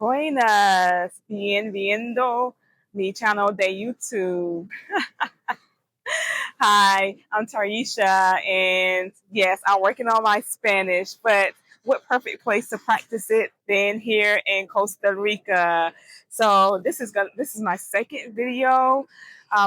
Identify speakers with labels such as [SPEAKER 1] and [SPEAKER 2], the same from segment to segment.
[SPEAKER 1] Buenas, bien viendo mi channel de YouTube. Hi, I'm Tarisha, and yes, I'm working on my Spanish, but what perfect place to practice it than here in Costa Rica. So this is my second video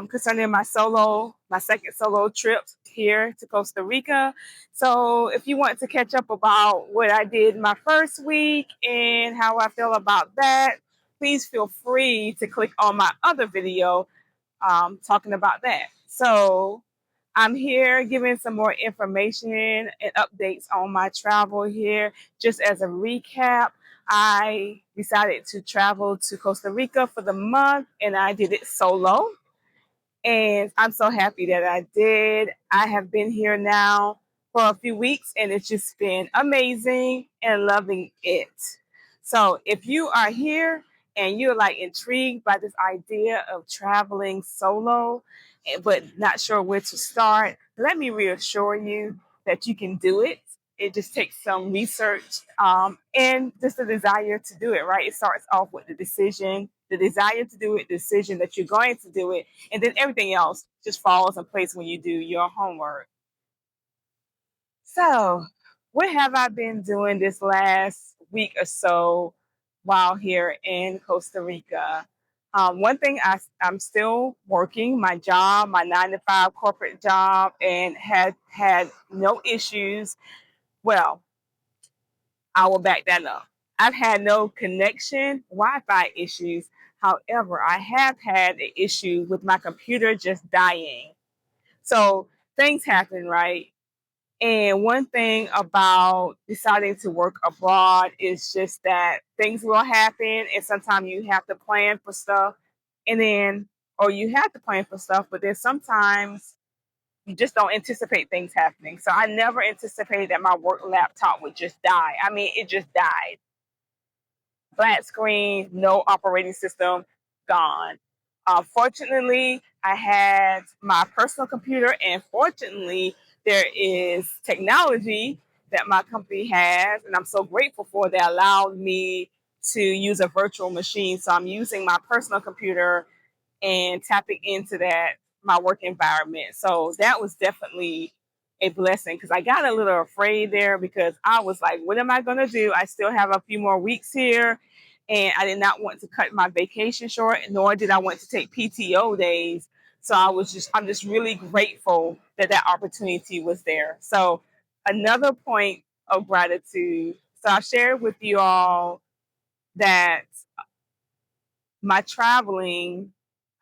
[SPEAKER 1] concerning my second solo trip here to Costa Rica. So if you want to catch up about what I did my first week and how I feel about that, please feel free to click on my other video talking about that. So I'm here giving some more information and updates on my travel here. Just as a recap, I decided to travel to Costa Rica for the month and I did it solo. And I'm so happy that I did. I have been here now for a few weeks and it's just been amazing and loving it. So if you are here and you're like intrigued by this idea of traveling solo, but not sure where to start, let me reassure you that you can do it. It just takes some research and just a desire to do it, right? It starts off with the decision, the desire to do it, the decision that you're going to do it, and then everything else just falls in place when you do your homework. So, what have I been doing this last week or so while here in Costa Rica? One thing I'm still working my job, my 9 to 5 corporate job, and had no issues. Well, I will back that up. I've had no connection Wi-Fi issues. However, I have had an issue with my computer just dying. So things happen, right? And one thing about deciding to work abroad is just that things will happen, and sometimes you have to plan for stuff, and then, or you have to plan for stuff, but then sometimes you just don't anticipate things happening. So I never anticipated that my work laptop would just die. I mean, it just died. Flat screen, no operating system, gone. Fortunately, I had my personal computer, and fortunately, there is technology that my company has, and I'm so grateful for that allowed me to use a virtual machine. So I'm using my personal computer and tapping into that my work environment. So that was definitely a blessing because I got a little afraid there because I was like, what am I going to do? I still have a few more weeks here and I did not want to cut my vacation short, nor did I want to take PTO days. So I'm just really grateful that that opportunity was there. So another point of gratitude. So I shared with you all that my traveling,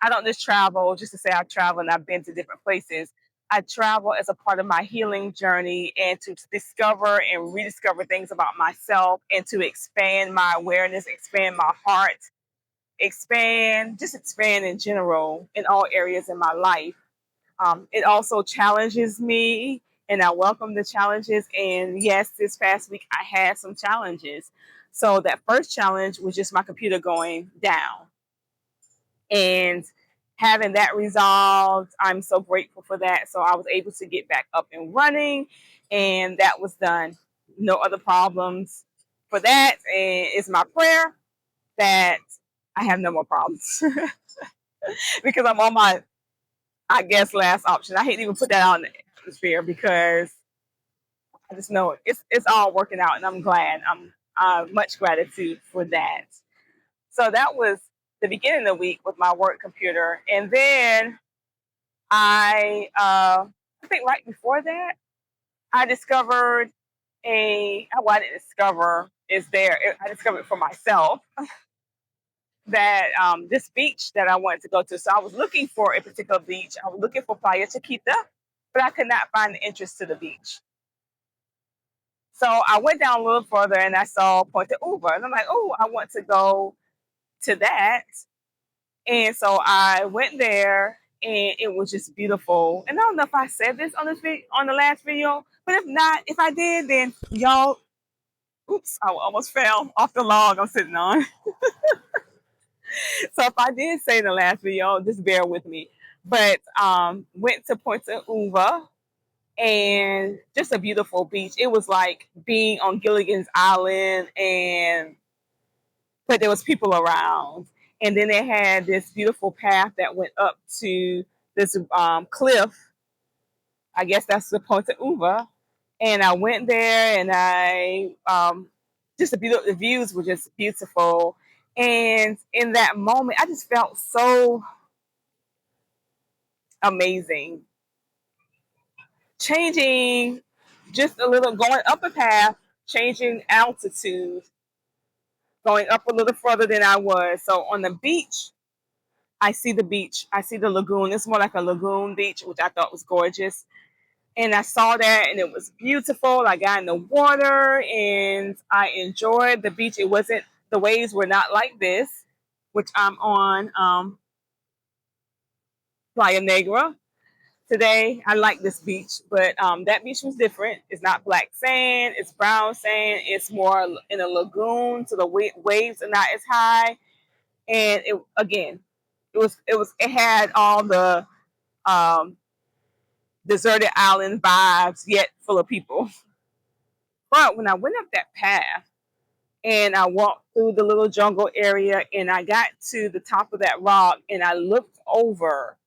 [SPEAKER 1] I don't just travel just to say I travel and I've been to different places. I travel as a part of my healing journey and to discover and rediscover things about myself and to expand my awareness, expand my heart, expand in general in all areas in my life. It also challenges me and I welcome the challenges. And yes, this past week I had some challenges. So that first challenge was just my computer going down and having that resolved. I'm so grateful for that. So I was able to get back up and running, and that was done. No other problems for that. And it's my prayer that I have no more problems because I'm on my, I guess, last option. I hate to even put that out in the atmosphere because I just know it's all working out, and I'm glad. I'm much gratitude for that. So that was the beginning of the week with my work computer, and then I think right before that, I discovered well, I didn't discover is there. I discovered it for myself that this beach that I wanted to go to. So I was looking for a particular beach. I was looking for Playa Chiquita, but I could not find the entrance to the beach. So I went down a little further and I saw Puente Uva, and I'm like, oh, I want to go to that. And so I went there and it was just beautiful. And I don't know if I said this on on the last video, but if not, if I did, then y'all, oops, I almost fell off the log I'm sitting on. So if I did say in the last video, just bear with me. But went to Puerto Uva and just a beautiful beach. It was like being on Gilligan's Island, and but there was people around. And then they had this beautiful path that went up to this cliff. I guess that's the Ponte Uva. And I went there, and just the views were just beautiful. And in that moment, I just felt so amazing. Changing just a little, going up a path, changing altitude, going up a little further than I was. So on the beach, I see the beach. I see the lagoon. It's more like a lagoon beach, which I thought was gorgeous. And I saw that, and it was beautiful. I got in the water, and I enjoyed the beach. It wasn't, the waves were not like this, which I'm on Playa Negra today. I like this beach, but that beach was different. It's not black sand, it's brown sand. It's more in a lagoon, so the waves are not as high. And it, again, it had all the um, deserted island vibes, yet full of people. But when I went up that path and I walked through the little jungle area and I got to the top of that rock and I looked over,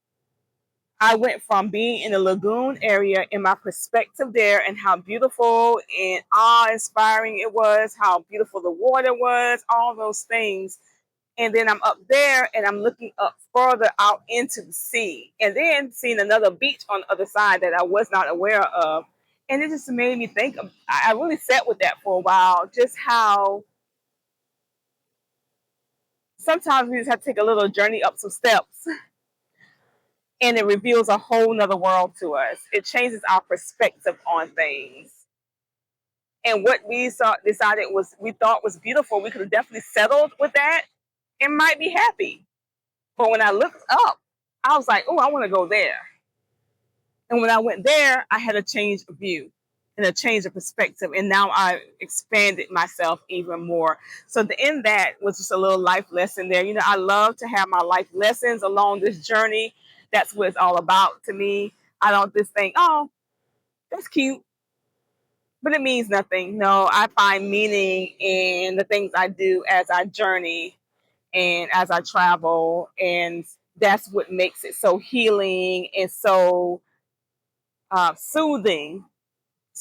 [SPEAKER 1] I went from being in the lagoon area in my perspective there and how beautiful and awe-inspiring it was, how beautiful the water was, all those things. And then I'm up there and I'm looking up further out into the sea and then seeing another beach on the other side that I was not aware of. And it just made me think of, I really sat with that for a while, just how sometimes we just have to take a little journey up some steps and it reveals a whole nother world to us. It changes our perspective on things. And what decided was we thought was beautiful, we could have definitely settled with that and might be happy. But when I looked up, I was like, oh, I want to go there. And when I went there, I had a change of view and a change of perspective. And now I expanded myself even more. So in that was just a little life lesson there. You know, I love to have my life lessons along this journey. That's what it's all about to me. I don't just think, oh, that's cute, but it means nothing. No, I find meaning in the things I do as I journey and as I travel. And that's what makes it so healing and so soothing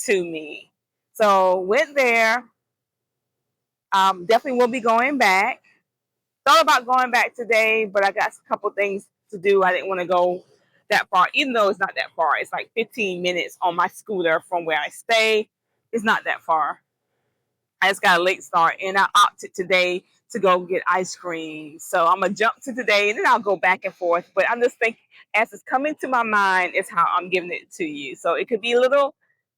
[SPEAKER 1] to me. So went there. Definitely will be going back. Thought about going back today, but I got a couple things to do. I didn't want to go that far, even though it's not that far. It's like 15 minutes on my scooter from where I stay. It's not that far. I just got a late start, and I opted today to go get ice cream. So I'm gonna jump to today, and then I'll go back and forth. But I'm just thinking, as it's coming to my mind, is how I'm giving it to you. So it could be a little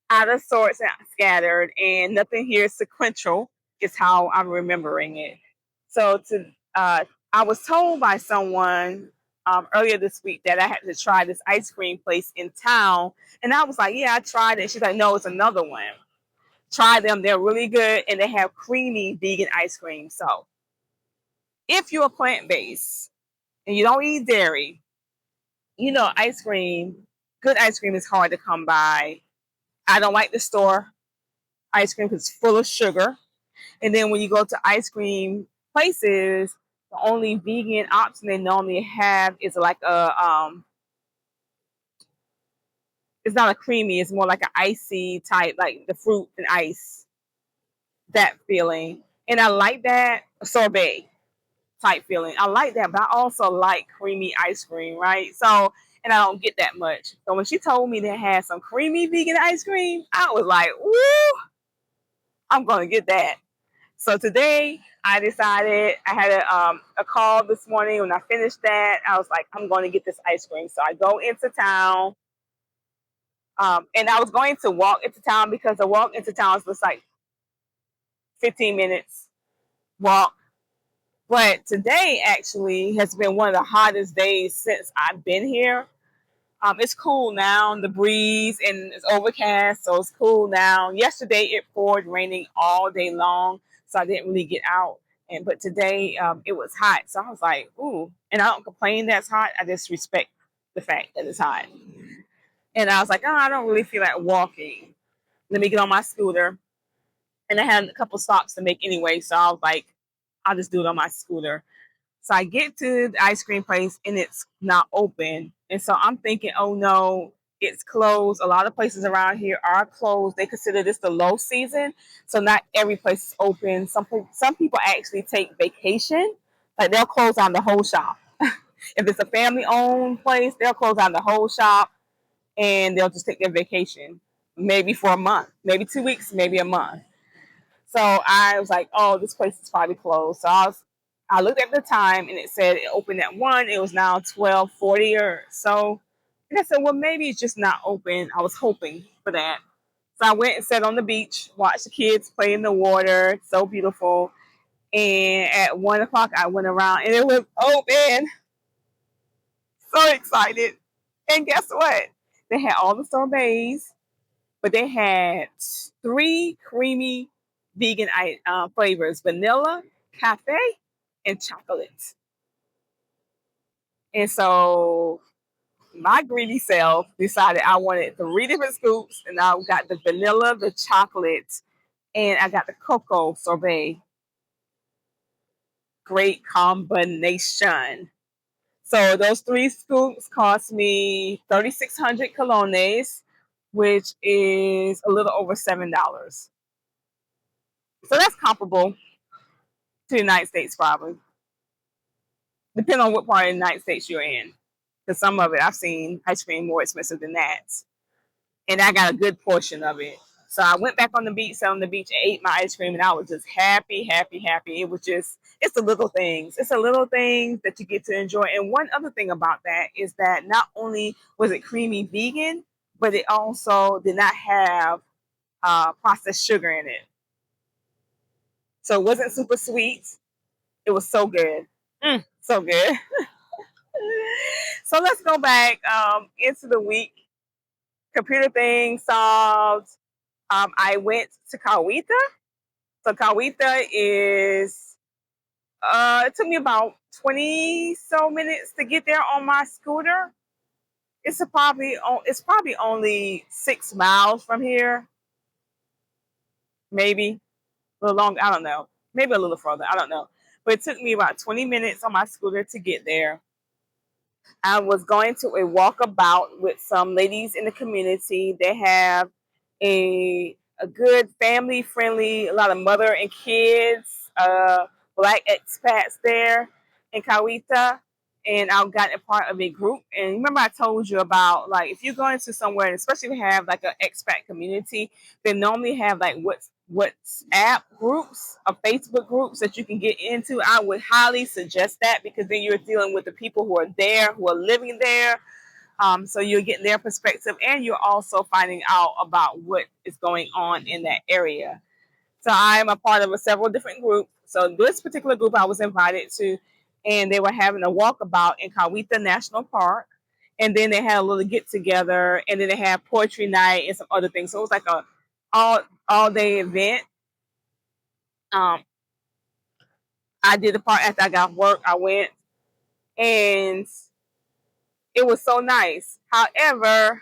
[SPEAKER 1] out of sorts and scattered, and nothing here is sequential. Is how I'm remembering it. So I was told by someone earlier this week that I had to try this ice cream place in town, and I was like, "Yeah, I tried it." She's like, "No, it's another one. Try them; they're really good, and they have creamy vegan ice cream." So, if you're plant based and you don't eat dairy, you know ice cream. Good ice cream is hard to come by. I don't like the store ice cream because it's full of sugar. And then when you go to ice cream places, the only vegan option they normally have is like it's not a creamy, it's more like an icy type, like the fruit and ice, that feeling. And I like that sorbet type feeling. I like that, but I also like creamy ice cream, right? So, and I don't get that much. So when she told me they had some creamy vegan ice cream, I was like, ooh, I'm gonna get that. So today I decided I had a call this morning. When I finished that, I was like, I'm going to get this ice cream. So I go into town, and I was going to walk into town because the walk into town was like 15 minutes walk. But today actually has been one of the hottest days since I've been here. It's cool now, the breeze, and it's overcast, so it's cool now. Yesterday it poured raining all day long, so I didn't really get out. But today it was hot, so I was like, ooh. And I don't complain that's hot. I just respect the fact that it's hot. And I was like, oh, I don't really feel like walking. Let me get on my scooter. And I had a couple stops to make anyway, so I was like, I'll just do it on my scooter. So I get to the ice cream place and it's not open. And so I'm thinking, oh no, it's closed. A lot of places around here are closed. They consider this the low season. So not every place is open. Some people actually take vacation. Like they'll close down the whole shop. If it's a family owned place, they'll close down the whole shop and they'll just take their vacation. Maybe for a month, maybe 2 weeks, maybe a month. So I was like, oh, this place is probably closed. So I looked at the time and it said it opened at 1. It was now 12:40 or so. And I said, well, maybe it's just not open. I was hoping for that. So I went and sat on the beach, watched the kids play in the water. It's so beautiful. And at 1 o'clock, I went around and it was open. So excited. And guess what? They had all the sorbets, but they had 3 creamy vegan flavors: vanilla, cafe, and chocolate. And so my greedy self decided I wanted 3 different scoops, and I got the vanilla, the chocolate, and I got the cocoa sorbet. Great combination. So those 3 scoops cost me 3,600 colones, which is a little over $7. So that's comparable to the United States, probably. Depending on what part of the United States you're in. Because some of it, I've seen ice cream more expensive than that. And I got a good portion of it. So I went back on the beach, sat on the beach, and ate my ice cream, and I was just happy, happy, happy. It was just, it's the little things. It's the little things that you get to enjoy. And one other thing about that is that not only was it creamy vegan, but it also did not have processed sugar in it. So it wasn't super sweet. It was so good. So good. So let's go back into the week. Computer things solved. I went to Kawita. So Kawita is, it took me about 20 so minutes to get there on my scooter. It's probably only 6 miles from here. Maybe a little longer. I don't know. Maybe a little further. I don't know. But it took me about 20 minutes on my scooter to get there. I was going to a walkabout with some ladies in the community. They have a good family friendly, a lot of mother and kids, black expats there in Kawita. And I got a part of a group. And remember, I told you about like if you go into somewhere, especially if you have like an expat community, they normally have like WhatsApp groups or Facebook groups that you can get into. I would highly suggest that because then you're dealing with the people who are there, who are living there. So you're getting their perspective and you're also finding out about what is going on in that area. So I'm a part of several different groups. So this particular group I was invited to, and they were having a walkabout in Kawita National Park. And then they had a little get together, and then they had poetry night and some other things. So it was like a all day event. I did the part after I got off work. I went, and it was so nice. However,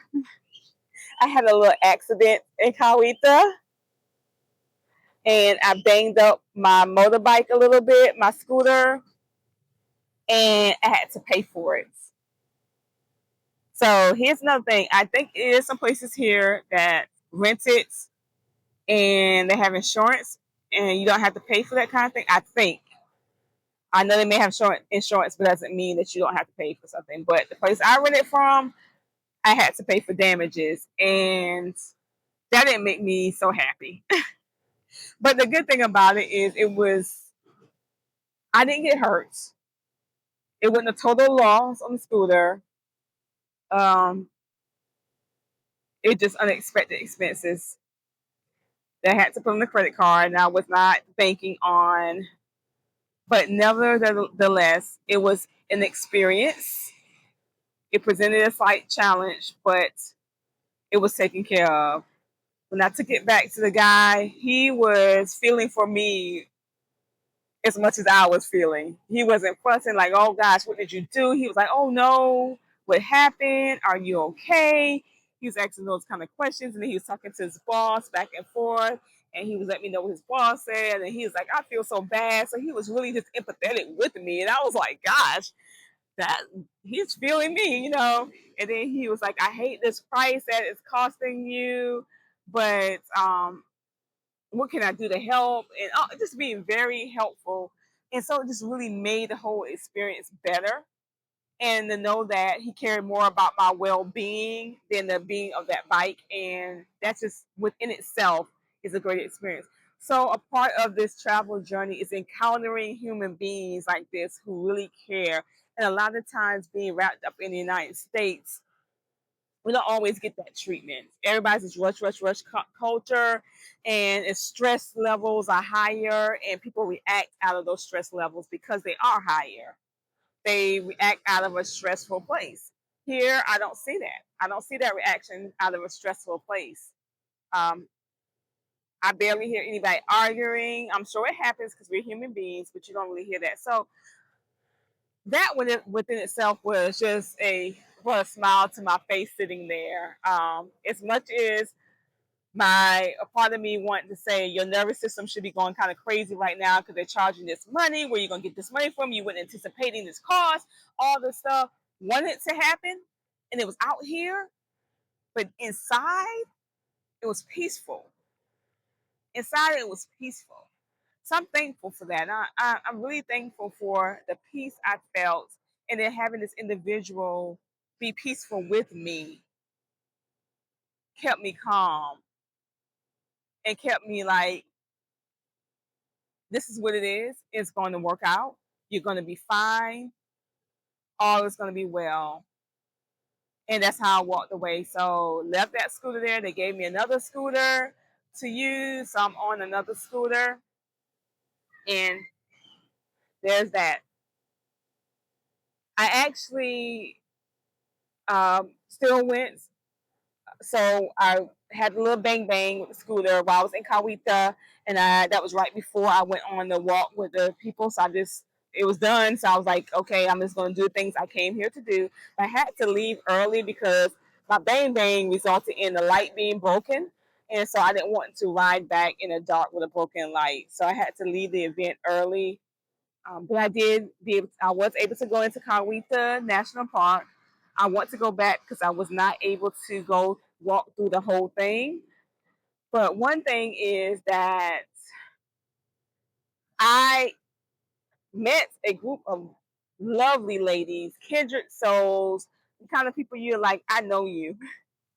[SPEAKER 1] I had a little accident in Kawita, and I banged up my motorbike a little bit, my scooter, and I had to pay for it. So here's another thing. I think it is some places here that rent it and they have insurance and you don't have to pay for that kind of thing. I think. I know they may have insurance, but doesn't mean that you don't have to pay for something. But the place I rented from, I had to pay for damages, and that didn't make me so happy. But the good thing about it is I didn't get hurt. It wasn't a total loss on the scooter. Um, it just unexpected expenses that I had to put on the credit card, and I was not banking on. But nevertheless, it was an experience. It presented a slight challenge, but it was taken care of. When I took it back to the guy, he was feeling for me as much as I was feeling. He wasn't fussing like, oh gosh, what did you do? He was like, oh no, what happened? Are you okay? He was asking those kind of questions, and then he was talking to his boss back and forth. and he was letting me know what his boss said, and he was like, I feel so bad. So he was really just empathetic with me, and I was like, gosh, that he's feeling me, you know. And then he was like, I hate this price that it's costing you, but what can I do to help? And just being very helpful. And so it just really made the whole experience better. And to know that he cared more about my well-being than the being of that bike, and that's just within itself is a great experience. So a part of this travel journey is encountering human beings like this who really care. And a lot of times being wrapped up in the United States, we don't always get that treatment. Everybody's this rush culture, and its stress levels are higher, and people react out of those stress levels because they are higher. They react out of a stressful place. Here, I don't see that. I don't see that reaction out of a stressful place. Um, I barely hear anybody arguing. I'm sure it happens because we're human beings, but you don't really hear that. So that within itself was just a smile to my face sitting there. As much as a part of me wanted to say your nervous system should be going kind of crazy right now because they're charging this money. Where you gonna get this money from? You weren't anticipating this cost. All this stuff wanted to happen, and it was out here, but inside it was peaceful. Inside it was peaceful. So I'm thankful for that. I'm really thankful for the peace I felt, and then having this individual be peaceful with me kept me calm and kept me like, this is what it is. It's going to work out. You're going to be fine. All is going to be well. And that's how I walked away. So left that scooter there. They gave me another scooter to use. So I'm on another scooter. And there's that. I actually still went. So I had a little bang bang with the scooter while I was in Kawita, and that was right before I went on the walk with the people. So it was done. So I was like, okay, I'm just going to do things I came here to do. I had to leave early because my bang bang resulted in the light being broken, and so I didn't want to ride back in the dark with a broken light. So I had to leave the event early. But I was able to go into Kawita National Park. I want to go back because I was not able to go walk through the whole thing. But one thing is that I met a group of lovely ladies, kindred souls, the kind of people you're like, I know you.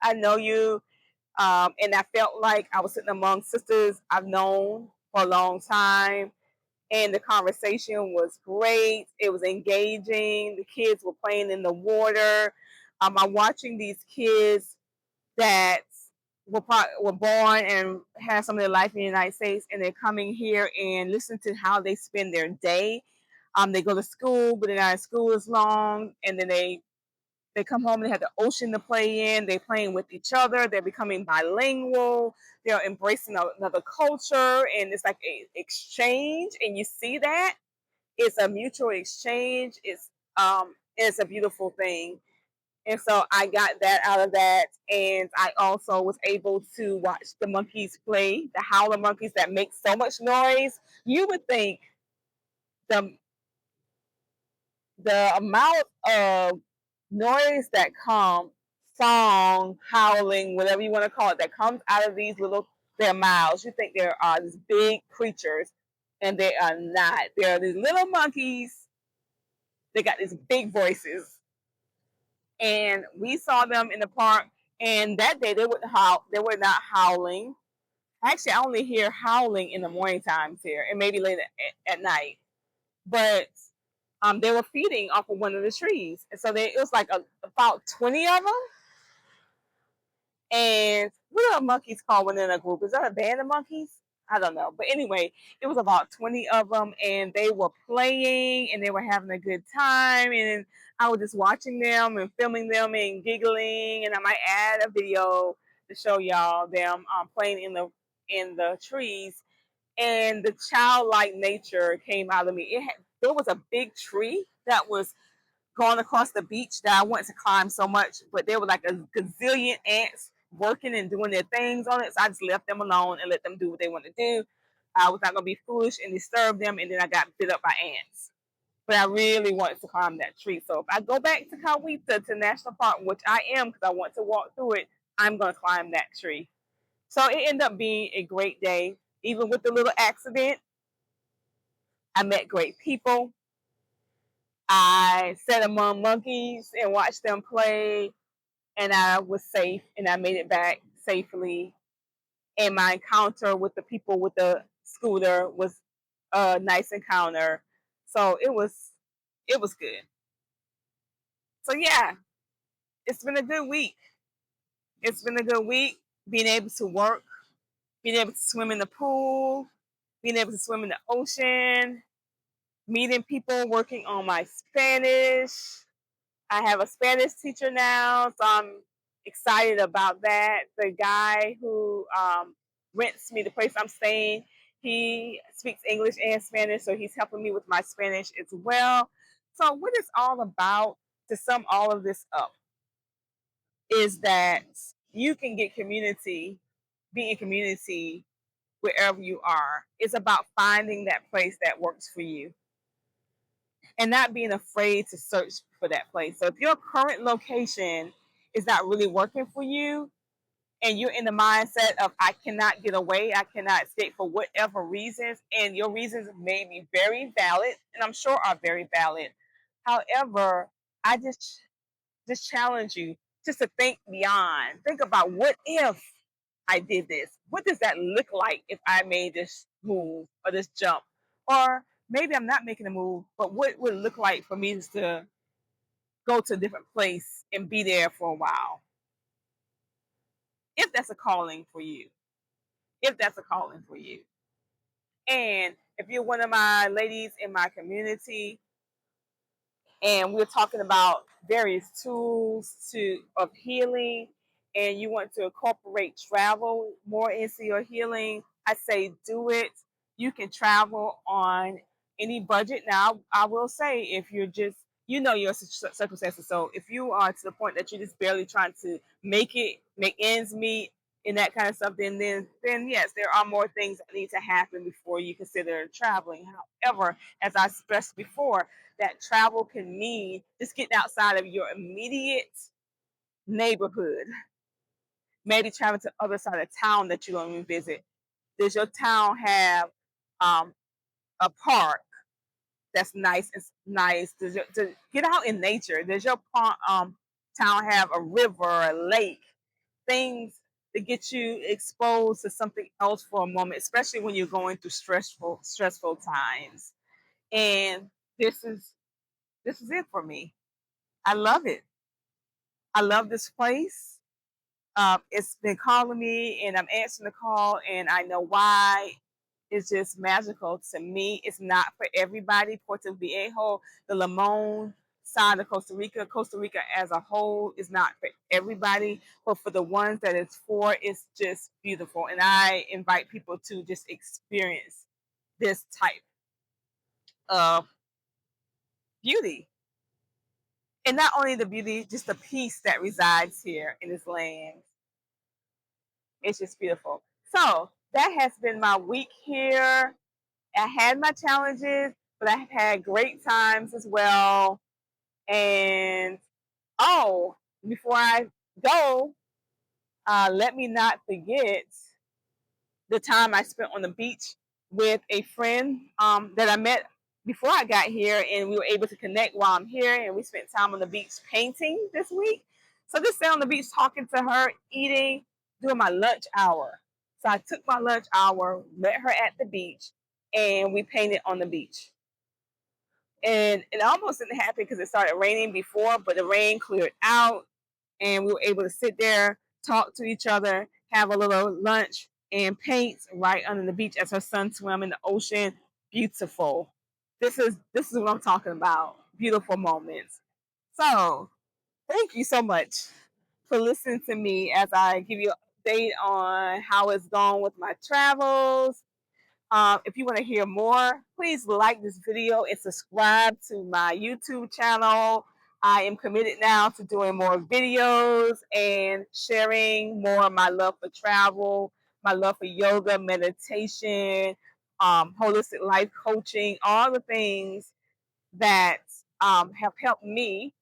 [SPEAKER 1] I know you. And I felt like I was sitting among sisters I've known for a long time. And the conversation was great. It was engaging. The kids were playing in the water. I'm watching these kids that were born and had some of their life in the United States, and they're coming here and listen to how they spend their day. They go to school, but they're not in school as long, and then they come home and they have the ocean to play in. They're playing with each other. They're becoming bilingual. They're embracing another culture, and it's like an exchange. And you see that it's a mutual exchange. It's a beautiful thing. And so I got that out of that, and I also was able to watch the monkeys play, the howler monkeys that make so much noise. You would think the the amount of noise that comes, song, howling, whatever you want to call it, that comes out of their mouths. You think there are these big creatures, and they are not. There are these little monkeys. They got these big voices, and we saw them in the park. And that day they would howl. They were not howling. Actually, I only hear howling in the morning times here, and maybe later at night. But they were feeding off of one of the trees, and so it was like about 20 of them. And what are monkeys called when in a group? Is that a band of monkeys? I don't know. But anyway, it was about 20 of them, and they were playing and they were having a good time. And I was just watching them and filming them and giggling. And I might add a video to show y'all them playing in the trees. And the childlike nature came out of me. There was a big tree that was going across the beach that I wanted to climb so much, but there were like a gazillion ants working and doing their things on it. So I just left them alone and let them do what they want to do. I was not going to be foolish and disturb them. And then I got bit up by ants. But I really wanted to climb that tree. So if I go back to Kawita, to National Park, which I am because I want to walk through it, I'm going to climb that tree. So it ended up being a great day. Even with the little accident, I met great people. I sat among monkeys and watched them play, and I was safe, and I made it back safely. And my encounter with the people with the scooter was a nice encounter. So it was good. So yeah, it's been a good week. It's been a good week being able to work, being able to swim in the pool, being able to swim in the ocean, meeting people, working on my Spanish. I have a Spanish teacher now, so I'm excited about that. The guy who rents me the place I'm staying, he speaks English and Spanish, so he's helping me with my Spanish as well. So what it's all about, to sum all of this up, is that you can get community, be in community wherever you are. It's about finding that place that works for you and not being afraid to search for that place. So if your current location is not really working for you and you're in the mindset of I cannot get away, I cannot escape for whatever reasons, and your reasons may be very valid and I'm sure are very valid. However, I just challenge you just to think beyond. Think about, what if I did this? What does that look like if I made this move or this jump? Or maybe I'm not making a move, but what would it look like for me to go to a different place and be there for a while? If that's a calling for you. If that's a calling for you. And if you're one of my ladies in my community, and we're talking about various tools of healing, and you want to incorporate travel more into your healing, I say do it. You can travel on any budget. Now I will say, if you're just, your circumstances, so if you are to the point that you're just barely trying to make ends meet and that kind of stuff, then yes, there are more things that need to happen before you consider traveling. However, as I stressed before, that travel can mean just getting outside of your immediate neighborhood. Maybe travel to the other side of town that you don't even visit. Does your town have um, a park that's nice? It's nice to get out in nature. Does your town have a river, a lake, things to get you exposed to something else for a moment, especially when you're going through stressful times? And this is it for me. I love it. I love this place. It's been calling me, and I'm answering the call, and I know why. It's just magical to me. It's not for everybody. Puerto Viejo, the Limon side of Costa Rica as a whole is not for everybody, but for the ones that it's for, it's just beautiful. And I invite people to just experience this type of beauty. And not only the beauty, just the peace that resides here in this land. It's just beautiful. So that has been my week here. I had my challenges, but I have had great times as well. And oh, before I go, let me not forget the time I spent on the beach with a friend that I met before I got here, and we were able to connect while I'm here, and we spent time on the beach painting this week. So just stay on the beach talking to her, eating, doing my lunch hour. So I took my lunch hour, met her at the beach, and we painted on the beach. And it almost didn't happen because it started raining before, but the rain cleared out, and we were able to sit there, talk to each other, have a little lunch, and paint right under the beach as her son swam in the ocean. Beautiful. This is what I'm talking about. Beautiful moments. So thank you so much for listening to me as I give you an update on how it's gone with my travels. If you want to hear more, please like this video and subscribe to my YouTube channel. I am committed now to doing more videos and sharing more of my love for travel, my love for yoga, meditation, holistic life coaching, all the things that have helped me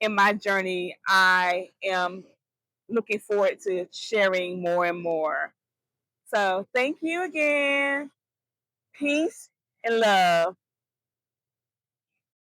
[SPEAKER 1] in my journey. I am looking forward to sharing more and more. So thank you again. Peace and love.